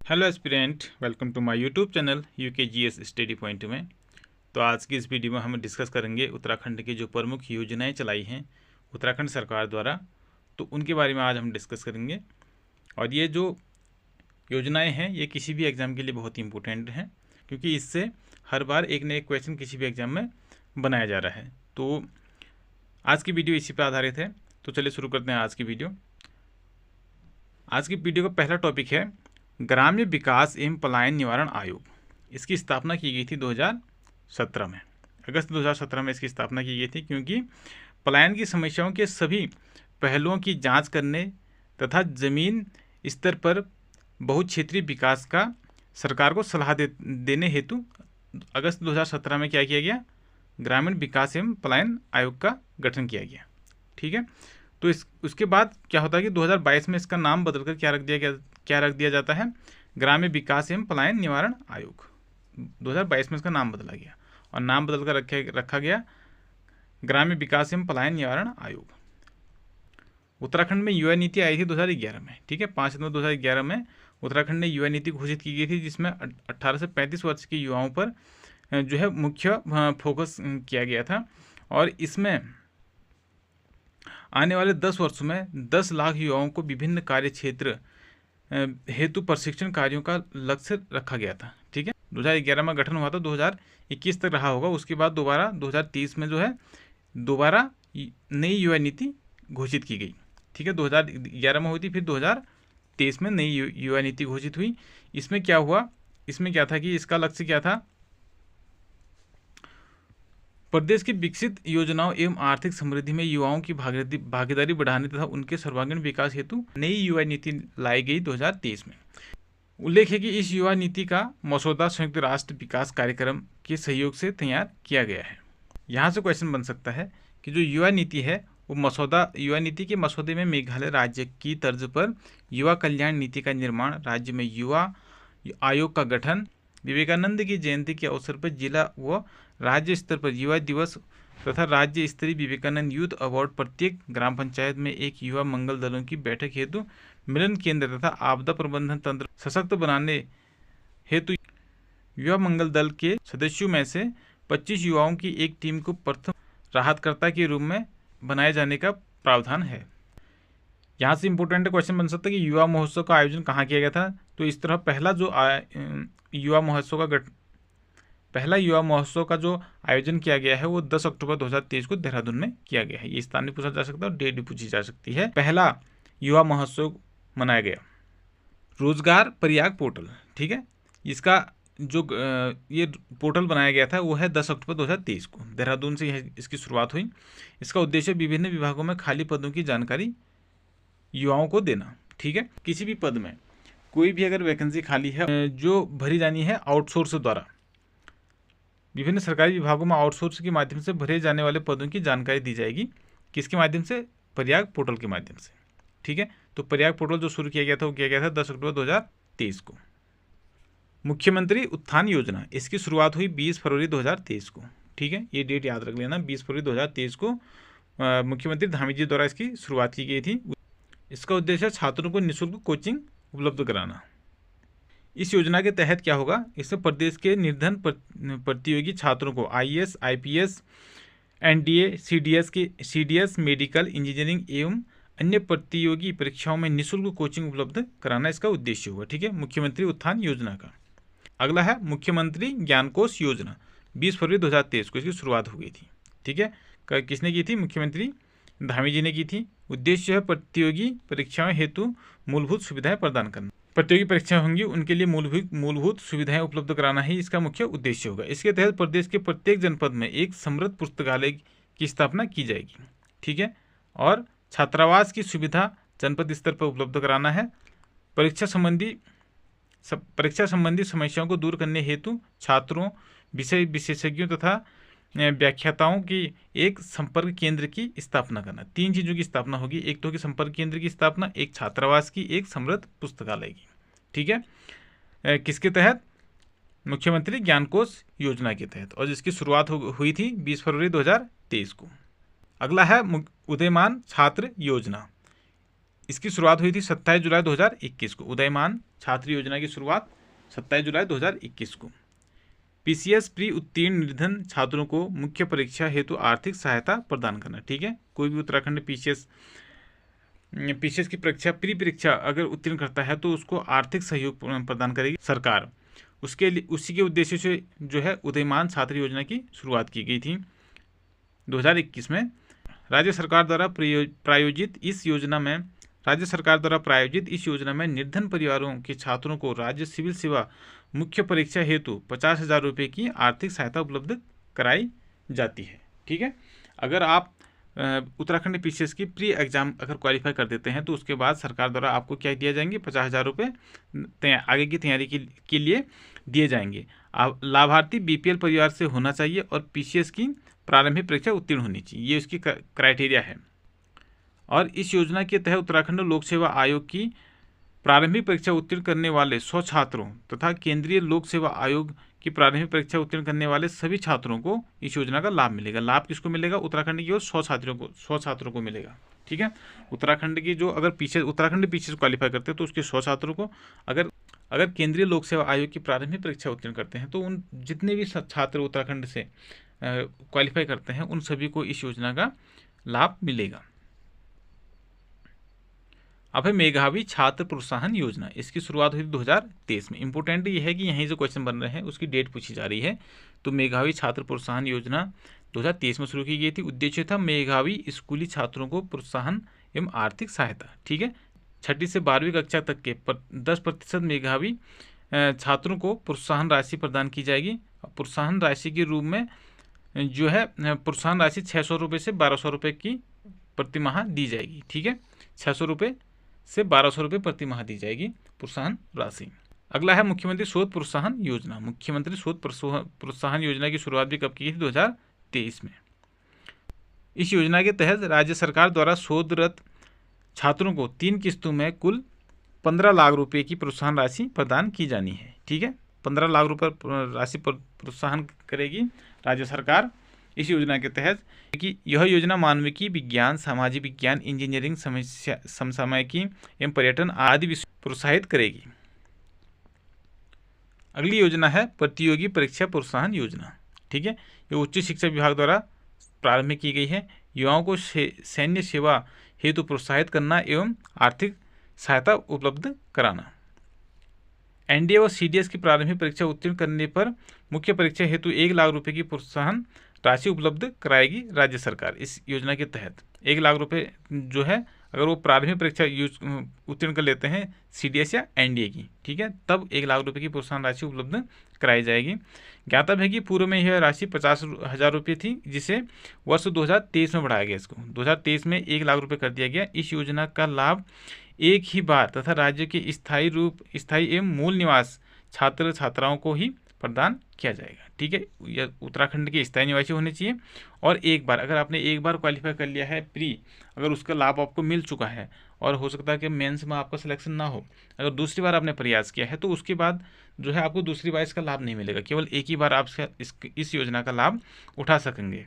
Hello aspirant, welcome to my YouTube channel UKGS study point में। तो आज की इस वीडियो में हम डिस्कस करेंगे उत्तराखंड की जो प्रमुख योजनाएं चलाई हैं उत्तराखंड सरकार द्वारा, तो उनके बारे में आज हम डिस्कस करेंगे। और ये जो योजनाएं हैं ये किसी भी एग्ज़ाम के लिए बहुत ही इंपॉर्टेंट हैं, क्योंकि इससे हर बार एक न एक क्वेश्चन किसी भी एग्ज़ाम में बनाया जा रहा है। तो आज की वीडियो इसी पर आधारित है। तो चलिए शुरू करते हैं आज की वीडियो। आज की वीडियो का पहला टॉपिक है ग्राम्य विकास एवं पलायन निवारण आयोग। इसकी स्थापना की गई थी 2017 में, अगस्त 2017 में इसकी स्थापना की गई थी, क्योंकि पलायन की समस्याओं के सभी पहलुओं की जांच करने तथा जमीन स्तर पर बहुक्षेत्रीय विकास का सरकार को सलाह देने हेतु अगस्त 2017 में क्या किया गया, ग्रामीण विकास एवं पलायन आयोग का गठन किया गया। ठीक है। तो उसके बाद क्या होता है कि 2022 में इसका नाम बदलकर क्या रख दिया जाता है, ग्राम्य विकास एवं पलायन निवारण आयोग। 2022 में इसका नाम बदला गया और नाम बदलकर रखा गया ग्राम्य विकास एवं पलायन निवारण आयोग। उत्तराखंड में युवा नीति आई थी 2011 में। ठीक है, 5 सितंबर 2011 में उत्तराखंड ने युवा नीति घोषित की गई थी, जिसमें 18 से 35 वर्ष के युवाओं पर जो है मुख्य फोकस किया गया था। और इसमें आने वाले 10 वर्षों में 10 लाख युवाओं को विभिन्न कार्य क्षेत्र हेतु प्रशिक्षण कार्यों का लक्ष्य रखा गया था। ठीक है, 2011 में गठन हुआ था, 2021 तक रहा होगा। उसके बाद दोबारा 2030 में जो है दोबारा नई युवा नीति घोषित की गई। ठीक है, 2011 में हुई थी, फिर 2023 में नई युवा नीति घोषित हुई। इसमें क्या हुआ, इसमें क्या था कि इसका लक्ष्य क्या था, प्रदेश की विकसित योजनाओं एवं आर्थिक समृद्धि में युवाओं की भागीदारी बढ़ाने तथा उनके सर्वांगीण विकास हेतु नई युवा नीति लाई गई 2023 में। उल्लेख है कि इस युवा नीति का मसौदा संयुक्त राष्ट्र विकास कार्यक्रम के सहयोग से तैयार किया गया है। यहाँ से क्वेश्चन बन सकता है कि जो युवा नीति है वो युवा नीति के मसौदे में मेघालय राज्य की तर्ज पर युवा कल्याण नीति का निर्माण, राज्य में युवा आयोग का गठन, विवेकानंद की जयंती के अवसर पर जिला व राज्य स्तर पर युवा दिवस तथा राज्य स्तरीय विवेकानंद यूथ अवार्ड, प्रत्येक ग्राम पंचायत में एक युवा मंगल दलों की बैठक हेतु मिलन केंद्र तथा आपदा प्रबंधन तंत्र सशक्त बनाने हेतु युवा मंगल दल के सदस्यों में से 25 युवाओं की एक टीम को प्रथम राहतकर्ता के रूप में बनाए जाने का प्रावधान है। यहाँ से इंपॉर्टेंट क्वेश्चन बन सकता है कि युवा महोत्सव का आयोजन कहाँ किया गया था। तो इस तरह पहला युवा महोत्सव का जो आयोजन किया गया है वो 10 अक्टूबर 2023 को देहरादून में किया गया है। ये स्थान भी पूछा जा सकता है और डेट भी पूछी जा सकती है। पहला युवा महोत्सव मनाया गया रोजगार प्रयाग पोर्टल। ठीक है, इसका जो ये पोर्टल बनाया गया था वो है 10 अक्टूबर 2023 को, देहरादून से इसकी शुरुआत हुई। इसका उद्देश्य विभिन्न विभागों में खाली पदों की जानकारी युवाओं को देना। ठीक है, किसी भी पद में कोई भी अगर वैकेंसी खाली है जो भरी जानी है आउटसोर्स द्वारा, विभिन्न सरकारी विभागों में आउटसोर्स के माध्यम से भरे जाने वाले पदों की जानकारी दी जाएगी। किसके माध्यम से, प्रयाग पोर्टल के माध्यम से। ठीक है, तो प्रयाग पोर्टल जो शुरू किया गया था वो किया गया था 10 अक्टूबर 2023 को। मुख्यमंत्री उत्थान योजना, इसकी शुरुआत हुई 20 फरवरी 2023 को। ठीक है, ये डेट याद रख लेना, 20 फरवरी 2023 को मुख्यमंत्री धामी जी द्वारा इसकी शुरुआत की गई थी। इसका उद्देश्य छात्रों को निःशुल्क कोचिंग उपलब्ध कराना। इस योजना के तहत क्या होगा, इसमें प्रदेश के निर्धन प्रतियोगी छात्रों को IAS, IPS, NDA, CDS, medical, engineering एवं अन्य प्रतियोगी परीक्षाओं में निःशुल्क कोचिंग उपलब्ध कराना इसका उद्देश्य होगा। ठीक है, मुख्यमंत्री उत्थान योजना का। अगला है मुख्यमंत्री ज्ञान कोष योजना, 20 फरवरी 2023 को इसकी शुरुआत हो गई थी। ठीक है, किसने की थी, मुख्यमंत्री धामी जी ने की थी। उद्देश्य है प्रतियोगी परीक्षाओं हेतु मूलभूत सुविधाएं प्रदान करना। प्रतियोगी परीक्षाएं होंगी उनके लिए मूलभूत सुविधाएं उपलब्ध कराना ही इसका मुख्य उद्देश्य होगा। इसके तहत प्रदेश के प्रत्येक जनपद में एक समृद्ध पुस्तकालय की स्थापना की जाएगी। ठीक है, और छात्रावास की सुविधा जनपद स्तर पर उपलब्ध कराना है। परीक्षा संबंधी समस्याओं को दूर करने हेतु छात्रों, विषय विशेषज्ञों तथा व्याख्याताओं की एक संपर्क केंद्र की स्थापना करना। 3 चीज़ों की स्थापना होगी, एक तो कि संपर्क केंद्र की स्थापना, एक छात्रावास की, एक समृद्ध पुस्तकालय की। ठीक है, किसके तहत, मुख्यमंत्री ज्ञान कोष योजना के तहत, और जिसकी शुरुआत हुई थी 20 फरवरी 2023 को। अगला है उदयमान छात्र योजना। इसकी शुरुआत हुई थी 27 जुलाई 2021 को। उदयमान छात्र योजना की शुरुआत 27 जुलाई 2021 को। पीसीएस प्री उत्तीर्ण निर्धन छात्रों को मुख्य परीक्षा हेतु आर्थिक सहायता प्रदान करना। ठीक है, कोई भी उत्तराखंड पीसीएस की परीक्षा प्री परीक्षा अगर उत्तीर्ण करता है तो उसको आर्थिक सहयोग प्रदान करेगी सरकार। उसके लिए उसी के उद्देश्य से जो है उदयमान छात्र योजना की शुरुआत की गई थी 2021 में। राज्य सरकार द्वारा प्रायोजित इस योजना में निर्धन परिवारों के छात्रों को राज्य सिविल सेवा मुख्य परीक्षा हेतु 50,000 रुपये की आर्थिक सहायता उपलब्ध कराई जाती है। ठीक है, अगर आप उत्तराखंड पीसीएस की प्री एग्जाम अगर क्वालिफाई कर देते हैं तो उसके बाद सरकार द्वारा आपको क्या दिया जाएंगे, 50,000 रुपये आगे की तैयारी के लिए दिए जाएंगे। लाभार्थी बीपीएल परिवार से होना चाहिए और पीसीएस की प्रारंभिक परीक्षा उत्तीर्ण होनी चाहिए, ये उसकी क्राइटेरिया है। और इस योजना के तहत उत्तराखंड लोक सेवा आयोग की प्रारंभिक परीक्षा उत्तीर्ण करने वाले 100 छात्रों तथा केंद्रीय लोक सेवा आयोग की प्रारंभिक परीक्षा उत्तीर्ण करने वाले सभी छात्रों को इस योजना का लाभ मिलेगा। लाभ किसको मिलेगा, उत्तराखंड की ओर 100 छात्रों को मिलेगा। ठीक है, उत्तराखंड की जो अगर उत्तराखंड पीछे क्वालिफाई करते हैं तो उसके 100 छात्रों को, अगर केंद्रीय लोक सेवा आयोग की प्रारंभिक परीक्षा उत्तीर्ण करते हैं तो उन जितने भी छात्र उत्तराखंड से क्वालिफाई करते हैं उन सभी को इस योजना का लाभ मिलेगा। अब है मेधावी छात्र प्रोत्साहन योजना। इसकी शुरुआत हुई 2023 में। इंपॉर्टेंट ये है कि यहीं जो क्वेश्चन बन रहे हैं उसकी डेट पूछी जा रही है। तो मेधावी छात्र प्रोत्साहन योजना 2023 में शुरू की गई थी। उद्देश्य था मेधावी स्कूली छात्रों को प्रोत्साहन एवं आर्थिक सहायता। ठीक है, 6ठी से 12वीं कक्षा तक के 10% मेधावी छात्रों को प्रोत्साहन राशि प्रदान की जाएगी। प्रोत्साहन राशि के रूप में जो है प्रोत्साहन राशि 600 रुपये से 1200 रुपये की प्रतिमाह दी जाएगी। ठीक है, 600 रुपये से 1200 रुपये प्रति माह दी जाएगी प्रोत्साहन राशि। अगला है मुख्यमंत्री शोध प्रोत्साहन योजना। मुख्यमंत्री शोध प्रोत्साहन योजना की शुरुआत भी कब की थी, 2023 में। इस योजना के तहत राज्य सरकार द्वारा शोधरत छात्रों को 3 किस्तों में कुल 15 लाख रुपये की प्रोत्साहन राशि प्रदान की जानी है। ठीक है, 15 लाख रुपये राशि प्रोत्साहन करेगी राज्य सरकार इस योजना के तहत कि यह योजना मानविकी विज्ञान, सामाजिक विज्ञान, इंजीनियरिंग, समसामयिकी एवं पर्यटन आदि विषय प्रोत्साहित करेगी। अगली योजना है प्रतियोगी परीक्षा प्रोत्साहन योजना। ठीक है, ये उच्च शिक्षा विभाग द्वारा प्रारंभ की गई है। युवाओं को सैन्य सेवा हेतु प्रोत्साहित करना एवं आर्थिक सहायता उपलब्ध कराना। एनडीए व सीडीएस की प्रारंभिक परीक्षा उत्तीर्ण करने पर मुख्य परीक्षा हेतु 1 लाख रुपये की प्रोत्साहन राशि उपलब्ध कराएगी राज्य सरकार। इस योजना के तहत 1 लाख रुपये जो है अगर वो प्रारंभिक परीक्षा उत्तीर्ण कर लेते हैं सीडीएस या एनडीए की, ठीक है, तब 1 लाख रुपये की प्रोत्साहन राशि उपलब्ध कराई जाएगी। ज्ञातव्य है कि पूर्व में यह राशि 50,000 रुपये थी, जिसे वर्ष 2023 में बढ़ाया गया। इसको 2023 में 1 लाख रुपये कर दिया गया। इस योजना का लाभ एक ही बार तथा राज्य के स्थायी एवं मूल निवास छात्र छात्राओं को ही प्रदान किया जाएगा। ठीक है, यह उत्तराखंड के स्थायी निवासी होने चाहिए और एक बार अगर आपने एक बार क्वालिफाई कर लिया है प्री, अगर उसका लाभ आपको मिल चुका है और हो सकता है कि मेंस में आपका सिलेक्शन ना हो, अगर दूसरी बार आपने प्रयास किया है तो उसके बाद जो है आपको दूसरी बार इसका लाभ नहीं मिलेगा, केवल एक ही बार आप इस योजना का लाभ उठा सकेंगे।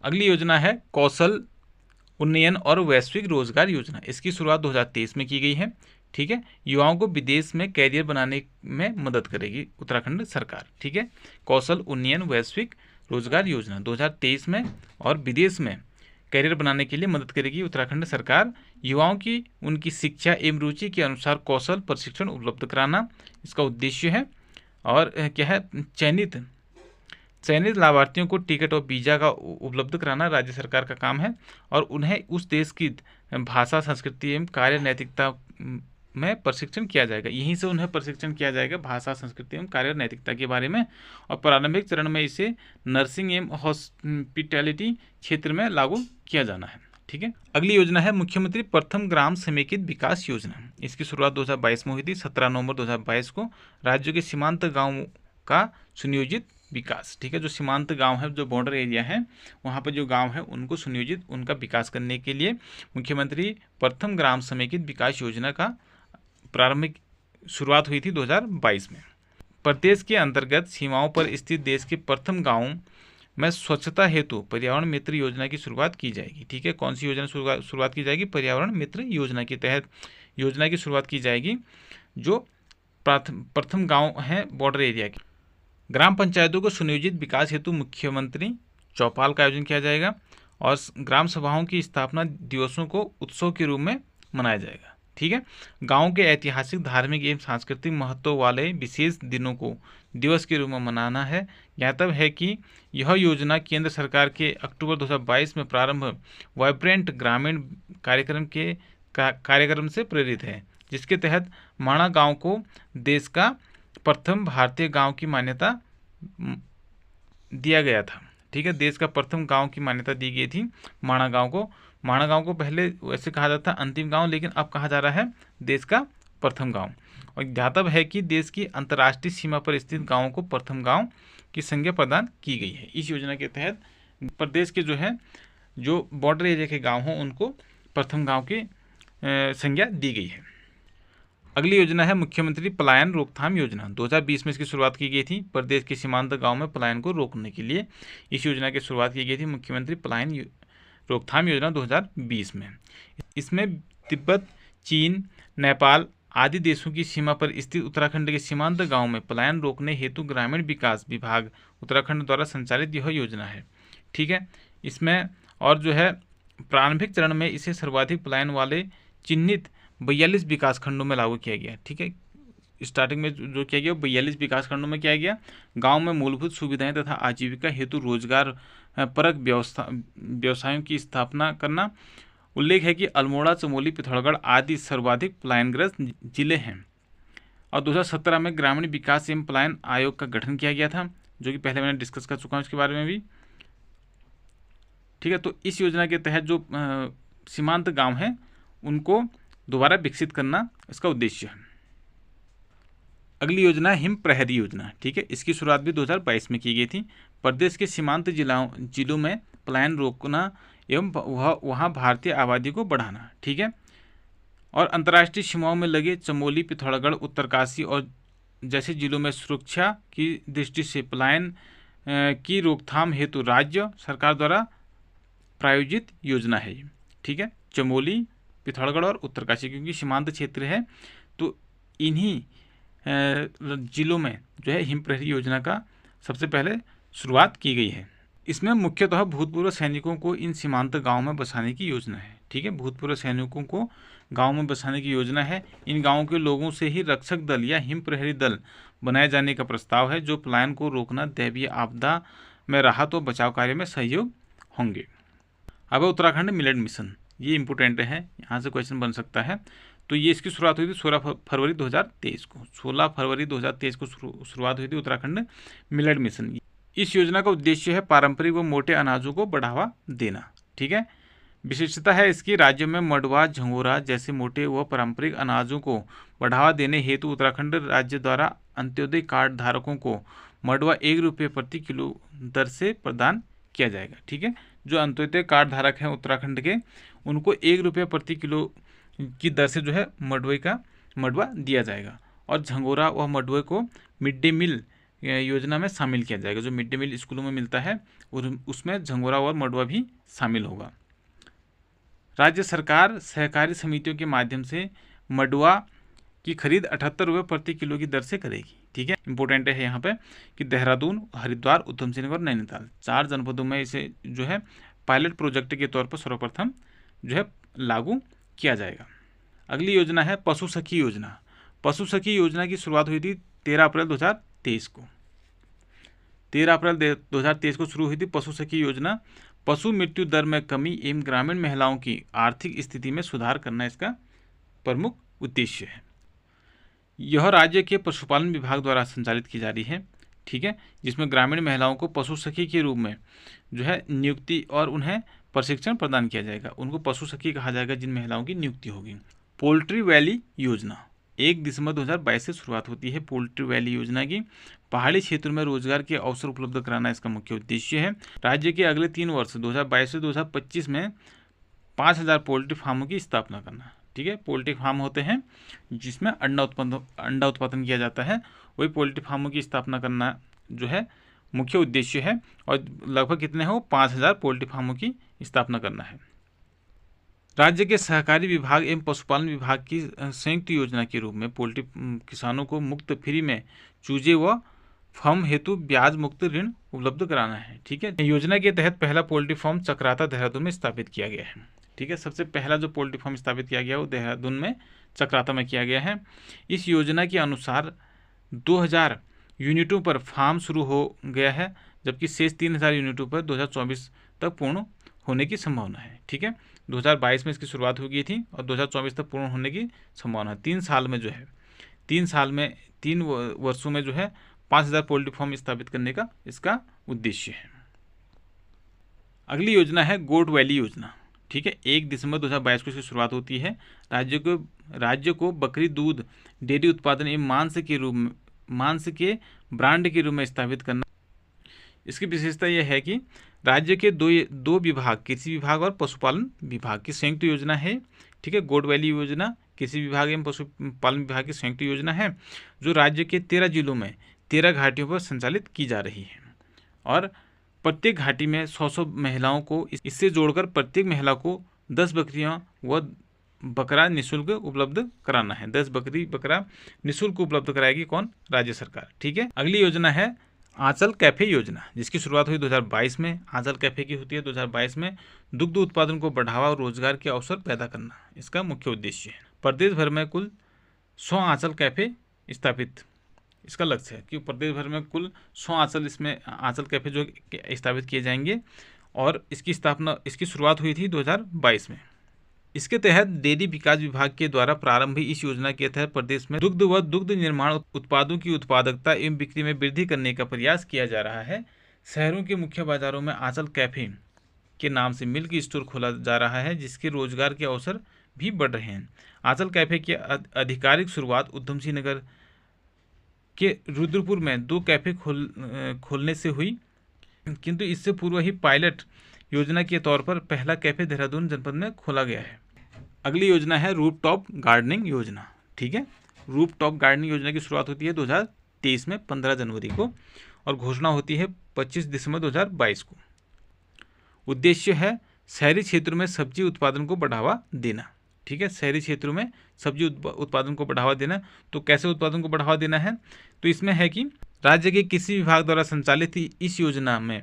अगली योजना है कौशल उन्नयन और वैश्विक रोजगार योजना। इसकी शुरुआत 2023 में की गई है। ठीक है, युवाओं को विदेश में कैरियर बनाने में मदद करेगी उत्तराखंड सरकार। ठीक है, कौशल उन्नयन वैश्विक रोजगार योजना 2023 में और विदेश में कैरियर बनाने के लिए मदद करेगी उत्तराखंड सरकार। युवाओं की उनकी शिक्षा एवं रुचि के अनुसार कौशल प्रशिक्षण उपलब्ध कराना इसका उद्देश्य है। और क्या है, चयनित लाभार्थियों को टिकट और वीज़ा का उपलब्ध कराना राज्य सरकार का काम है और उन्हें उस देश की भाषा, संस्कृति एवं कार्य नैतिकता में प्रशिक्षण किया जाएगा। यहीं से उन्हें प्रशिक्षण किया जाएगा भाषा, संस्कृति एवं कार्य नैतिकता के बारे में। और प्रारंभिक चरण में इसे नर्सिंग एवं हॉस्पिटैलिटी क्षेत्र में लागू किया जाना है। ठीक है, अगली योजना है मुख्यमंत्री प्रथम ग्राम समेकित विकास योजना। इसकी शुरुआत 2022 में हुई थी, 17 नवंबर 2022 को। राज्य के सीमांत गाँव का सुनियोजित विकास। ठीक है, जो सीमांत गांव है, जो बॉर्डर एरिया है, वहाँ पर जो गांव है उनको सुनियोजित उनका विकास करने के लिए मुख्यमंत्री प्रथम ग्राम समेकित विकास योजना का प्रारंभिक शुरुआत हुई थी 2022 में। प्रदेश के अंतर्गत सीमाओं पर स्थित देश के प्रथम गाँव में स्वच्छता हेतु पर्यावरण मित्र योजना की शुरुआत की जाएगी। ठीक है, कौन सी योजना शुरुआत की जाएगी? पर्यावरण मित्र योजना के तहत योजना की शुरुआत की जाएगी, जो प्रथम गांव है बॉर्डर एरिया के। ग्राम पंचायतों को सुनियोजित विकास हेतु मुख्यमंत्री चौपाल का आयोजन किया जाएगा और ग्राम सभाओं की स्थापना दिवसों को उत्सव के रूप में मनाया जाएगा। ठीक है, गांव के ऐतिहासिक, धार्मिक एवं सांस्कृतिक महत्व वाले विशेष दिनों को दिवस के रूप में मनाना है। ज्ञातव्य है कि यह योजना केंद्र सरकार के अक्टूबर 2022 में प्रारंभ वाइब्रेंट ग्रामीण कार्यक्रम से प्रेरित है, जिसके तहत माणा गांव को देश का प्रथम भारतीय गांव की मान्यता दिया गया था। ठीक है, देश का प्रथम गांव की मान्यता दी गई थी माणा गांव को। माणा गांव को पहले वैसे कहा जाता था अंतिम गांव, लेकिन अब कहा जा रहा है देश का प्रथम गांव। और ज्ञातव्य है कि देश की अंतर्राष्ट्रीय सीमा पर स्थित गांवों को प्रथम गांव की संज्ञा प्रदान की गई है। इस योजना के तहत प्रदेश के जो बॉर्डर एरिया के गाँव हों उनको प्रथम गाँव की संज्ञा दी गई है। अगली योजना है मुख्यमंत्री पलायन रोकथाम योजना। 2020 में इसकी शुरुआत की गई थी। प्रदेश के सीमांत गांव में पलायन को रोकने के लिए इस योजना की शुरुआत की गई थी, मुख्यमंत्री पलायन रोकथाम योजना 2020 में। इसमें तिब्बत, चीन, नेपाल आदि देशों की सीमा पर स्थित उत्तराखंड के सीमांत गांव में पलायन रोकने हेतु ग्रामीण विकास विभाग उत्तराखंड द्वारा संचालित यह योजना है। ठीक है, इसमें और प्रारंभिक चरण में इसे सर्वाधिक पलायन वाले चिन्हित 42 विकास खंडों में लागू किया गया। ठीक है, स्टार्टिंग में जो किया गया 42 विकास खंडों में किया गया। गांव में मूलभूत सुविधाएं तथा आजीविका हेतु रोजगार परक व्यवसायों की स्थापना करना। उल्लेख है कि अल्मोड़ा, चमोली, पिथौरागढ़ आदि सर्वाधिक पलायनग्रस्त जिले हैं। और 2017 में ग्रामीण विकास एवं पलायन आयोग का गठन किया गया था, जो कि पहले मैंने डिस्कस कर चुका हूँ इसके बारे में भी। ठीक है, तो इस योजना के तहत जो सीमांत गांव हैं उनको दोबारा विकसित करना इसका उद्देश्य है। अगली योजना हिम प्रहरी योजना। ठीक है, इसकी शुरुआत भी 2022 में की गई थी। प्रदेश के सीमांत जिलों में पलायन रोकना एवं वहाँ भारतीय आबादी को बढ़ाना। ठीक है, और अंतर्राष्ट्रीय सीमाओं में लगे चमोली, पिथौरागढ़, उत्तरकाशी और जैसे जिलों में सुरक्षा की दृष्टि से पलायन की रोकथाम हेतु राज्य सरकार द्वारा प्रायोजित योजना है। ठीक है, चमोली, पिथौरागढ़ और उत्तरकाशी क्योंकि सीमांत क्षेत्र है, तो इन्हीं जिलों में हिम प्रहरी योजना का सबसे पहले शुरुआत की गई है। इसमें मुख्यतः भूतपूर्व सैनिकों को इन सीमांत गांव में बसाने की योजना है। ठीक है, भूतपूर्व सैनिकों को गांव में बसाने की योजना है। इन गांवों के लोगों से ही रक्षक दल या हिम प्रहरी दल बनाए जाने का प्रस्ताव है, जो पलायन को रोकना, दैवीय आपदा में राहत और बचाव कार्य में सहयोग होंगे। अब उत्तराखंड मिलेट मिशन, ये इंपॉर्टेंट है, यहाँ से क्वेश्चन बन सकता है। तो ये इसकी शुरुआत हुई थी 16 फरवरी 2023 को। 16 फरवरी 2023 को शुरुआत हुई थी उत्तराखंड मिलेट मिशन। इस योजना का उद्देश्य है पारंपरिक व मोटे अनाजों को बढ़ावा देना। ठीक है, विशिष्टता है इसकी राज्य में मडवा, झंगोरा जैसे मोटे व पारंपरिक अनाजों को बढ़ावा देने हेतु उत्तराखंड राज्य द्वारा अंत्योदय कार्ड धारकों को मडवा 1 रुपये प्रति किलो दर से प्रदान किया जाएगा। ठीक है, जो अंत्योदय कार्ड धारक हैं उत्तराखंड के, उनको 1 रुपये प्रति किलो की दर से मडवा दिया जाएगा। और झंगोरा व मडवे को मिड डे मील योजना में शामिल किया जाएगा। जो मिड डे मील स्कूलों में मिलता है उसमें झंगोरा और मडवा भी शामिल होगा। राज्य सरकार सहकारी समितियों के माध्यम से मडवा की खरीद 78 रुपये प्रति किलो की दर से करेगी। ठीक है, इंपॉर्टेंट है यहाँ पे कि देहरादून, हरिद्वार, उधम सिंह और नैनीताल 4 जनपदों में इसे पायलट प्रोजेक्ट के तौर पर सर्वप्रथम लागू किया जाएगा। अगली योजना है पशु सखी योजना। पशु सखी योजना की शुरुआत हुई थी 13 अप्रैल 2023 को। 13 अप्रैल 2023 को शुरू हुई थी पशु सखी योजना। पशु मृत्यु दर में कमी एवं ग्रामीण महिलाओं की आर्थिक स्थिति में सुधार करना इसका प्रमुख उद्देश्य है। यह राज्य के पशुपालन विभाग द्वारा संचालित की जा रही है। ठीक है, जिसमें ग्रामीण महिलाओं को पशु सखी के रूप में नियुक्ति और उन्हें प्रशिक्षण प्रदान किया जाएगा। उनको पशु सखी कहा जाएगा जिन महिलाओं की नियुक्ति होगी। पोल्ट्री वैली योजना 1 दिसंबर 2022 से शुरुआत होती है। पोल्ट्री वैली योजना की पहाड़ी क्षेत्रों में रोजगार के अवसर उपलब्ध कराना इसका मुख्य उद्देश्य है। राज्य के अगले 3 वर्ष 2022 से 2025 में 5000 पोल्ट्री फार्मों की स्थापना करना। ठीक है, पोल्ट्री फार्म होते हैं जिसमें अंडा उत्पादन किया जाता है, वही पोल्ट्री फार्मों की स्थापना करना मुख्य उद्देश्य है और लगभग कितने हैं वो 5000 पोल्ट्री फार्मों की स्थापना करना है। राज्य के सहकारी विभाग एवं पशुपालन विभाग की संयुक्त योजना के रूप में पोल्ट्री किसानों को मुक्त फ्री में चूजे व फर्म हेतु ब्याज मुक्त ऋण उपलब्ध कराना है। ठीक है, योजना के तहत पहला पोल्ट्री फार्म चक्राता देहरादून में स्थापित किया गया है। ठीक है, सबसे पहला जो पोल्ट्री फार्म स्थापित किया गया वो देहरादून में चक्राता में किया गया है। इस योजना के अनुसार 2000 यूनिटों पर फार्म शुरू हो गया है, जबकि शेष 3000 यूनिटों पर 2024 तक पूर्ण होने की संभावना है। ठीक है, 2022 में इसकी शुरुआत हो गई थी और 2024 तक पूर्ण होने की संभावना है। 3 साल में जो है 3 वर्षों में जो है 5000 पोल्ट्री फार्म स्थापित करने का इसका उद्देश्य है। अगली योजना है गोट वैली योजना। ठीक है, 1 दिसंबर 2022 को इसकी शुरुआत होती है। राज्य को बकरी दूध डेयरी उत्पादन एवं मांस के ब्रांड के रूप में स्थापित करना। इसकी विशेषता यह है कि राज्य के दो विभाग, कृषि विभाग और पशुपालन विभाग की संयुक्त योजना है। ठीक है, गोट वैली योजना कृषि विभाग एवं पशुपालन विभाग की संयुक्त योजना है, जो राज्य के 13 जिलों में 13 घाटियों पर संचालित की जा रही है और प्रत्येक घाटी में 100 महिलाओं को इससे जोड़कर प्रत्येक महिला को 10 बकरियां व बकरा निःशुल्क उपलब्ध कराना है। 10 बकरी बकरा निःशुल्क उपलब्ध कराएगी कौन? राज्य सरकार। ठीक है, अगली योजना है आंचल कैफे योजना, जिसकी शुरुआत हुई 2022 में। आंचल कैफे की होती है 2022 में। दुग्ध उत्पादन को बढ़ावा और रोजगार के अवसर पैदा करना इसका मुख्य उद्देश्य है। प्रदेश भर में कुल 100 आंचल कैफे स्थापित इसका लक्ष्य है कि प्रदेश भर में कुल 100 आंचल कैफे जो स्थापित किए जाएंगे और इसकी शुरुआत हुई थी 2022 में। इसके तहत डेयरी विकास विभाग के द्वारा प्रारंभ हुई इस योजना के तहत प्रदेश में दुग्ध व दुग्ध निर्माण उत्पादों की उत्पादकता एवं बिक्री में वृद्धि करने का प्रयास किया जा रहा है। शहरों के मुख्य बाजारों में आंचल कैफे के नाम से मिल्क स्टोर खोला जा रहा है, जिसके रोजगार के अवसर भी बढ़ रहे हैं। आंचल कैफे की आधिकारिक शुरुआत उधम सिंह नगर के रुद्रपुर में 2 कैफे खोलने से हुई, किंतु इससे पूर्व ही पायलट योजना के तौर पर पहला कैफे देहरादून जनपद में खोला गया है। अगली योजना है रूफटॉप गार्डनिंग योजना। ठीक है, रूफटॉप गार्डनिंग योजना की शुरुआत होती है 2023 में 15 जनवरी को और घोषणा होती है 25 दिसंबर 2022 को। उद्देश्य है शहरी क्षेत्रों में सब्जी उत्पादन को बढ़ावा देना। ठीक है, शहरी क्षेत्रों में सब्जी उत्पादन को बढ़ावा देना। तो कैसे उत्पादन को बढ़ावा देना है? तो इसमें है कि राज्य के कृषि विभाग द्वारा संचालित इस योजना में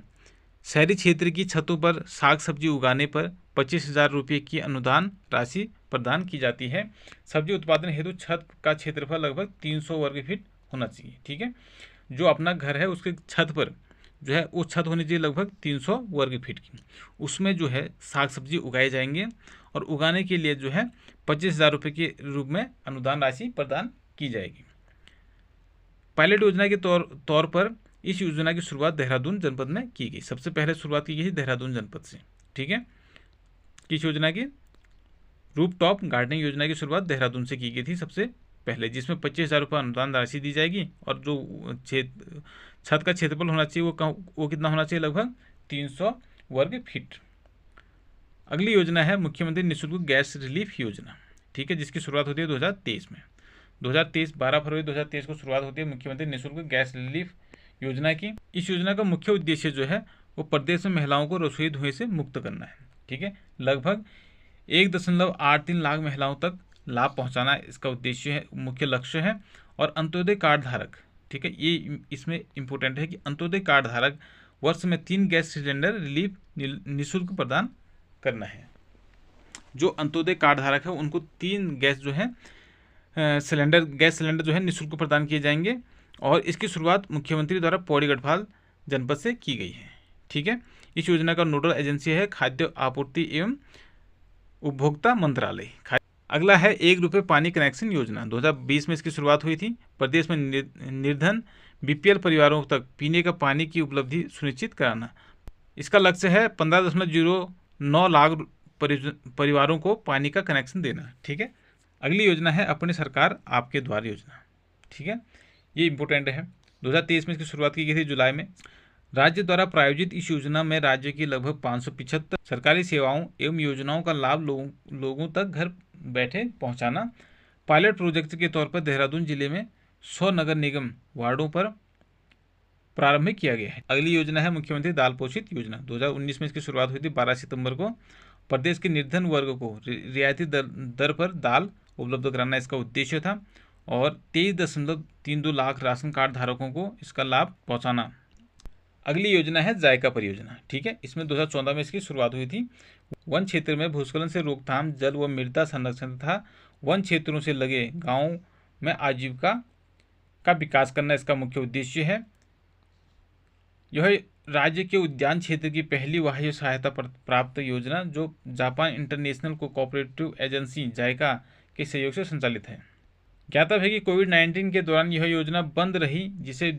शहरी क्षेत्र की छतों पर साग सब्जी उगाने पर 25,000 रुपये की अनुदान राशि प्रदान की जाती है। सब्जी उत्पादन हेतु छत का क्षेत्रफल लगभग 300 वर्ग फीट होना चाहिए। ठीक है, जो अपना घर है उसके छत पर जो है वो छत होनी चाहिए लगभग 300 वर्ग फीट की। उसमें जो है साग सब्जी उगाए जाएंगे और उगाने के लिए जो है 25,000 रुपये के रूप में अनुदान राशि प्रदान की जाएगी। पायलट योजना के तौर पर इस योजना की शुरुआत देहरादून जनपद में की गई। सबसे पहले शुरुआत की गई थी देहरादून जनपद से। ठीक है, किस योजना की? रूफटॉप गार्डनिंग योजना की शुरुआत देहरादून से की गई थी सबसे पहले, जिसमें 25,000 रुपये अनुदान राशि दी जाएगी और जो छत का क्षेत्रफल होना चाहिए वो कितना होना चाहिए? लगभग 300 वर्ग फीट। अगली योजना है मुख्यमंत्री निःशुल्क गैस रिलीफ योजना। ठीक है, जिसकी शुरुआत होती है 2023 में। 12 फरवरी 2023 को शुरुआत होती है मुख्यमंत्री निःशुल्क गैस रिलीफ योजना की। इस योजना का मुख्य उद्देश्य जो है वो प्रदेश में महिलाओं को रसोई धुएं से मुक्त करना है। ठीक है, लगभग 1.83 लाख महिलाओं तक लाभ पहुंचाना इसका उद्देश्य है, मुख्य लक्ष्य है। और अंत्योदय कार्ड धारक, ठीक है, ये इसमें इंपॉर्टेंट है कि अंत्योदय कार्ड धारक वर्ष में 3 गैस सिलेंडर रिलीफ निःशुल्क प्रदान करना है। जो अंत्योदय कार्ड धारक है उनको 3 गैस जो है गैस सिलेंडर जो है निःशुल्क प्रदान किए जाएंगे और इसकी शुरुआत मुख्यमंत्री द्वारा पौड़ी गढ़वाल जनपद से की गई है। ठीक है, इस योजना का नोडल एजेंसी है खाद्य आपूर्ति एवं उपभोक्ता मंत्रालय। अगला है 1 रुपये पानी कनेक्शन योजना। 2020 में इसकी शुरुआत हुई थी। प्रदेश में निर्धन बीपीएल परिवारों तक पीने का पानी की उपलब्धि सुनिश्चित कराना। इसका लक्ष्य है 15.09 लाख परिवारों को पानी का कनेक्शन देना। ठीक है, अगली योजना है अपनी सरकार आपके द्वार योजना। ठीक है, ये इंपॉर्टेंट है। 2023 में इसकी शुरुआत की गई थी जुलाई में। राज्य द्वारा प्रायोजित इस योजना में राज्य की लगभग 575 सरकारी सेवाओं एवं योजनाओं का लाभ लोगों तक घर बैठे पहुंचाना। पायलट प्रोजेक्ट के तौर पर देहरादून जिले में 100 नगर निगम वार्डों पर प्रारंभ किया गया है। अगली योजना है मुख्यमंत्री दाल पोषित योजना। 2019 में इसकी शुरुआत हुई थी 12 सितंबर को। प्रदेश के निर्धन वर्ग को रियायती दर पर दाल उपलब्ध कराना इसका उद्देश्य था और 23.32 लाख राशन कार्ड धारकों को इसका लाभ पहुंचाना। अगली योजना है जायका परियोजना। ठीक है, इसमें 2014 में इसकी शुरुआत हुई थी। वन क्षेत्र में भूस्खलन से रोकथाम, जल व मृदा संरक्षण तथा वन क्षेत्रों से लगे गाँव में आजीविका का विकास करना इसका मुख्य उद्देश्य है। यह राज्य के उद्यान क्षेत्र की पहली वाह्य सहायता प्राप्त योजना जो जापान इंटरनेशनल कोऑपरेटिव एजेंसी जायका के सहयोग से संचालित है। ज्ञातव्य है कि कोविड-19 के दौरान यह योजना बंद रही, जिसे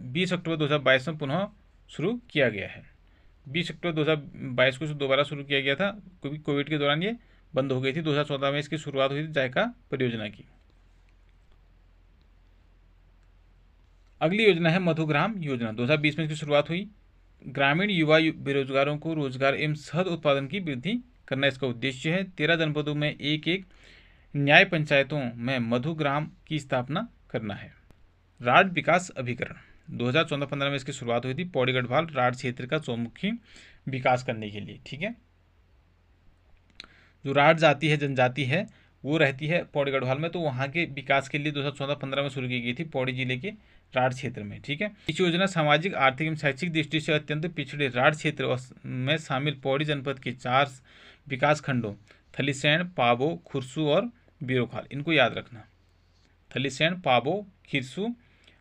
20 अक्टूबर 2022 में पुनः शुरू किया गया है। 20 अक्टूबर 2022 को दोबारा शुरू किया गया था, क्योंकि कोविड के दौरान ये बंद हो गई थी। 2014 में इसकी शुरुआत हुई थी जायका परियोजना की। अगली योजना है मधुग्राम योजना। 2020 में इसकी शुरुआत हुई। ग्रामीण युवा बेरोजगारों को रोजगार एवं शहद उत्पादन की वृद्धि करना इसका उद्देश्य है। 13 जनपदों में एक न्याय पंचायतों में मधुग्राम की स्थापना करना है। राढ़ विकास अभिकरण 2014-15 में इसकी शुरुआत हुई थी। पौड़ी गढ़वाल राढ़ क्षेत्र का चौमुखी विकास करने के लिए। ठीक है, जो राढ़ जाति है, जनजाति है, वो रहती है पौड़ी गढ़वाल में, तो वहाँ के विकास के लिए 2014-15 में शुरू की गई थी पौड़ी जिले के राढ़ क्षेत्र में। ठीक है, इस योजना सामाजिक, आर्थिक एवं शैक्षिक दृष्टि से अत्यंत पिछड़े राढ़ क्षेत्र में शामिल पौड़ी जनपद के 4 विकास खंडों थलीसैंण, पाबौ, खुरसू और बिरोखाल, इनको याद रखना। थलीसैंण, पाबौ, खिरसू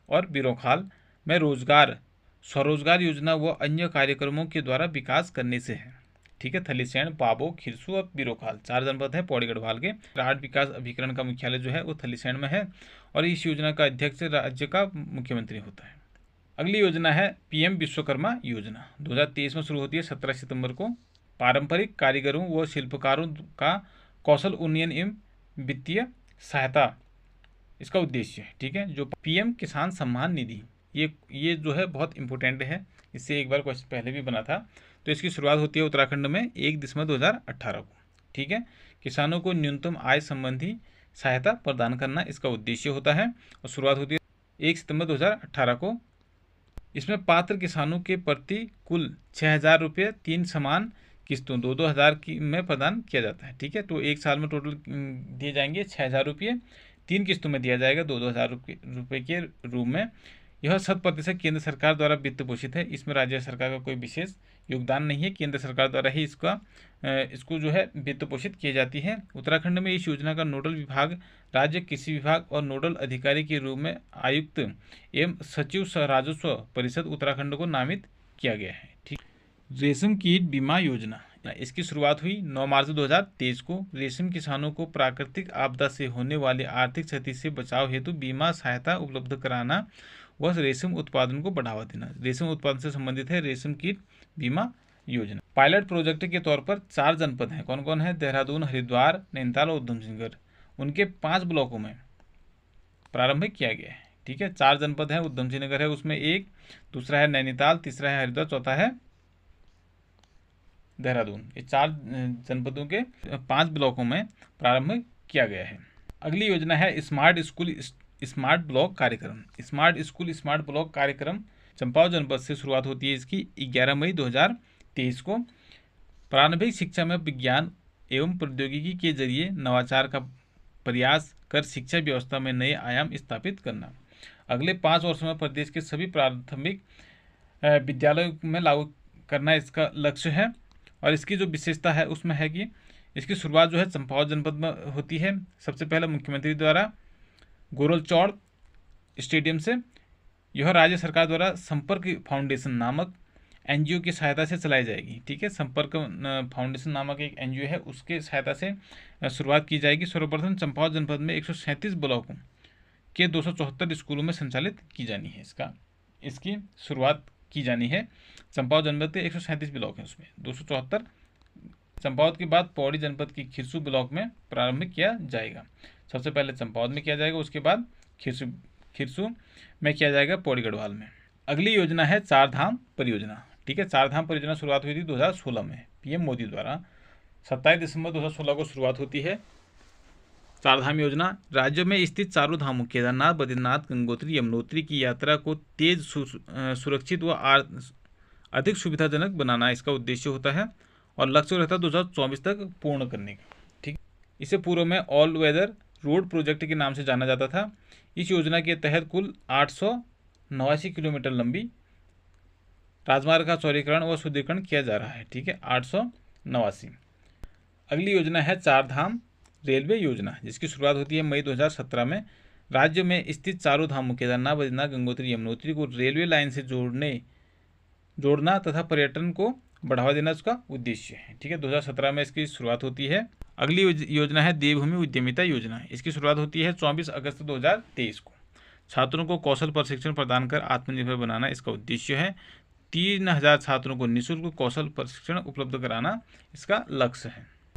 और बिरोखाल में रोजगार, स्वरोजगार योजना व अन्य कार्यक्रमों के द्वारा विकास करने से है। ठीक है, थलीसैंण, पाबौ, खिरसू और बिरोखाल 4 जनपद हैं पौड़ी गढ़वाल के। राढ़ विकास अभिकरण का मुख्यालय जो है वो थलीसैंण में है और इस योजना का अध्यक्ष राज्य का मुख्यमंत्री होता है। अगली योजना है पीएम विश्वकर्मा योजना। 2023 में शुरू होती है 17 सितंबर को। पारंपरिक कारीगरों व शिल्पकारों का कौशल उन्नयन एवं वित्तीय सहायता इसका उद्देश्य है। ठीक है, जो पीएम किसान सम्मान निधि, ये जो है बहुत इंपॉर्टेंट है, इससे एक बार क्वेश्चन पहले भी बना था। तो इसकी शुरुआत होती है उत्तराखंड में 1 दिसंबर 2018 को। ठीक है, किसानों को न्यूनतम आय संबंधी सहायता प्रदान करना इसका उद्देश्य होता है और शुरुआत होती है 1 सितंबर 2018 को। इसमें पात्र किसानों के प्रति कुल 6,000 रुपये 3 समान किस्तों 2-2 हज़ार की में प्रदान किया जाता है। ठीक है, तो एक साल में टोटल दिए जाएंगे 6,000 रुपये, 3 किस्तों में दिया जाएगा 2-2 हज़ार रुपये के रूप में। यह 100% केंद्र सरकार द्वारा वित्त पोषित है। इसमें राज्य सरकार का कोई विशेष योगदान नहीं है, केंद्र सरकार द्वारा ही इसको जो है वित्त पोषित की जाती है। उत्तराखंड में इस योजना का नोडल विभाग राज्य कृषि विभाग और नोडल अधिकारी के रूप में आयुक्त एवं सचिव राजस्व परिषद उत्तराखंड को नामित किया गया है। ठीक, रेशम कीट बीमा योजना, इसकी शुरुआत हुई 9 मार्च 2023 को। रेशम किसानों को प्राकृतिक आपदा से होने वाली आर्थिक क्षति से बचाव हेतु बीमा सहायता उपलब्ध कराना व रेशम उत्पादन को बढ़ावा देना। रेशम उत्पादन से संबंधित है रेशम कीट बीमा योजना। पायलट प्रोजेक्ट के तौर पर 4 जनपद हैं। कौन कौन है? देहरादून, हरिद्वार, नैनीताल और उधमसिंहगढ़। उनके 5 ब्लॉकों में प्रारंभ किया गया है। ठीक है, 4 जनपद हैं, उधमसिंहनगर है उसमें एक, दूसरा है नैनीताल, तीसरा है हरिद्वार, चौथा है देहरादून। ये 4 जनपदों के 5 ब्लॉकों में प्रारंभ किया गया है। अगली योजना है स्मार्ट स्कूल स्मार्ट ब्लॉक कार्यक्रम। स्मार्ट स्कूल स्मार्ट ब्लॉक कार्यक्रम चंपावत जनपद से शुरुआत होती है इसकी 11 मई 2023 को। प्रारंभिक शिक्षा में विज्ञान एवं प्रौद्योगिकी के जरिए नवाचार का प्रयास कर शिक्षा व्यवस्था में नए आयाम स्थापित करना। अगले 5 वर्षों में प्रदेश के सभी प्राथमिक विद्यालयों में लागू करना इसका लक्ष्य है। और इसकी जो विशेषता है उसमें है कि इसकी शुरुआत जो है चंपावत जनपद में होती है। सबसे पहले मुख्यमंत्री द्वारा गोरलचौड़ स्टेडियम से। यह राज्य सरकार द्वारा संपर्क फाउंडेशन नामक एनजीओ की सहायता से चलाई जाएगी। ठीक है, संपर्क फाउंडेशन नामक एक एनजीओ है, उसके सहायता से शुरुआत की जाएगी। सर्वप्रथम चंपावत जनपद में 137 ब्लॉकों के 274 स्कूलों में संचालित की जानी है। इसकी शुरुआत की जानी है। चंपावत जनपद के 137 ब्लॉक हैं, उसमें 274। चंपावत के बाद पौड़ी जनपद की खिरसू ब्लॉक में प्रारंभ किया जाएगा। सबसे पहले चंपावत में किया जाएगा, उसके बाद खिरसू में किया जाएगा पौड़ी गढ़वाल में। अगली योजना है 4 धाम परियोजना। ठीक है, 4 धाम परियोजना शुरुआत हुई थी 2016 में पीएम मोदी द्वारा। 27 दिसंबर 2016 को शुरुआत होती है चारधाम योजना, राज्य में स्थित चारों धामों केदारनाथ, बद्रीनाथ, गंगोत्री, यमुनोत्री की यात्रा को तेज, सुरक्षित व अधिक सुविधाजनक बनाना इसका उद्देश्य होता है और लक्ष्य रहता है 2024 तक पूर्ण करने का। ठीक, इसे पूर्व में ऑल वेदर रोड प्रोजेक्ट के नाम से जाना जाता था। इस योजना के तहत कुल 889 किलोमीटर लंबी राजमार्ग का चौड़ीकरण व सुदृढ़ीकरण किया जा रहा है। ठीक है, 889। अगली योजना है चारधाम रेलवे योजना, जिसकी शुरुआत होती है मई 2017 में। राज्य में स्थित चारों धामों केदारनाथ, बद्रीनाथ, गंगोत्री, यमुनोत्री को रेलवे लाइन से जोड़ना तथा पर्यटन को बढ़ावा देना उसका उद्देश्य है। ठीक है, 2017 में इसकी शुरुआत होती है। अगली योजना है देवभूमि उद्यमिता योजना। इसकी शुरुआत होती है 24 अगस्त 2023 को। छात्रों को कौशल प्रशिक्षण प्रदान कर आत्मनिर्भर बनाना इसका उद्देश्य है। 3000 छात्रों को निःशुल्क कौशल प्रशिक्षण उपलब्ध कराना इसका लक्ष्य है।